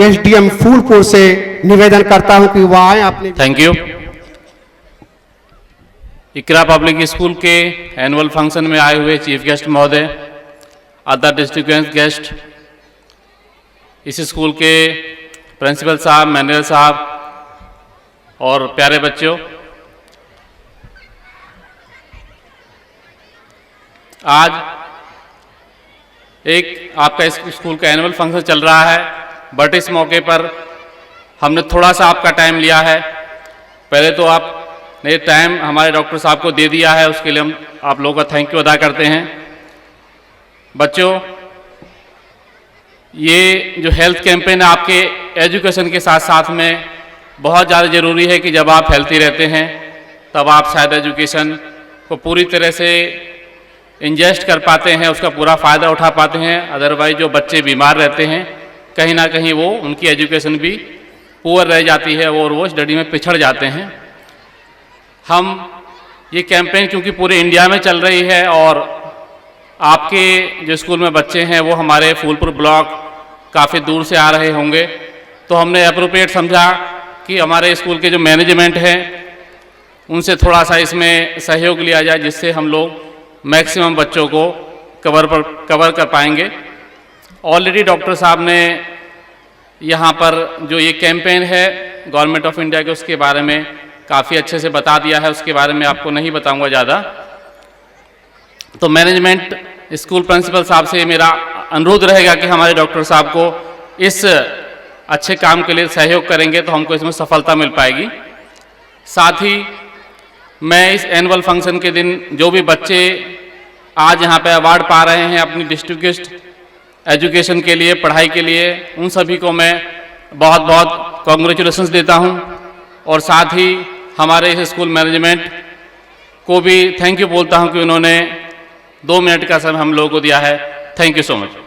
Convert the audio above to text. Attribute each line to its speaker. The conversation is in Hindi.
Speaker 1: एसडीएम फूलपुर से निवेदन करता हूं कि वह आए अपने।
Speaker 2: Thank you. Iqra public school के एनुअल फंक्शन में आए हुए चीफ गेस्ट महोदय, अदर डिस्ट्रिक्ट गेस्ट, इस स्कूल के प्रिंसिपल साहब, मैनेजर साहब और प्यारे बच्चों, आज एक आपका इस स्कूल का एनुअल फंक्शन चल रहा है, बट इस मौके पर हमने थोड़ा सा आपका टाइम लिया है। पहले तो आपने टाइम हमारे डॉक्टर साहब को दे दिया है, उसके लिए हम आप लोगों का थैंक यू अदा करते हैं। बच्चों, ये जो हेल्थ कैंपेन है आपके एजुकेशन के साथ साथ में बहुत ज़्यादा ज़रूरी है कि जब आप हेल्थी रहते हैं तब आप शायद एजुकेशन को पूरी तरह से इंजेस्ट कर पाते हैं, उसका पूरा फ़ायदा उठा पाते हैं। अदरवाइज जो बच्चे बीमार रहते हैं कहीं ना कहीं वो उनकी एजुकेशन भी पुअर रह जाती है और वो स्टडी में पिछड़ जाते हैं। हम ये कैंपेन क्योंकि पूरे इंडिया में चल रही है और आपके जो स्कूल में बच्चे हैं वो हमारे फूलपुर ब्लॉक काफ़ी दूर से आ रहे होंगे, तो हमने अप्रोप्रिएट समझा कि हमारे स्कूल के जो मैनेजमेंट है उनसे थोड़ा सा इसमें सहयोग लिया जाए, जिससे हम लोग मैक्सिमम बच्चों को कवर कर पाएंगे। ऑलरेडी डॉक्टर साहब ने यहाँ पर जो ये कैंपेन है गवर्नमेंट ऑफ इंडिया के, उसके बारे में काफ़ी अच्छे से बता दिया है, उसके बारे में आपको नहीं बताऊंगा ज़्यादा। तो मैनेजमेंट स्कूल प्रिंसिपल साहब से मेरा अनुरोध रहेगा कि हमारे डॉक्टर साहब को इस अच्छे काम के लिए सहयोग करेंगे तो हमको इसमें सफलता मिल पाएगी। साथ ही मैं इस एनुअल फंक्शन के दिन जो भी बच्चे आज यहाँ पे अवार्ड पा रहे हैं अपनी डिस्ट्रिक्ट एजुकेशन के लिए, पढ़ाई के लिए, उन सभी को मैं बहुत बहुत कॉन्ग्रेचुलेशंस देता हूँ और साथ ही हमारे इस स्कूल मैनेजमेंट को भी थैंक यू बोलता हूँ कि उन्होंने 2 मिनट का समय हम लोगों को दिया है। Thank you so much.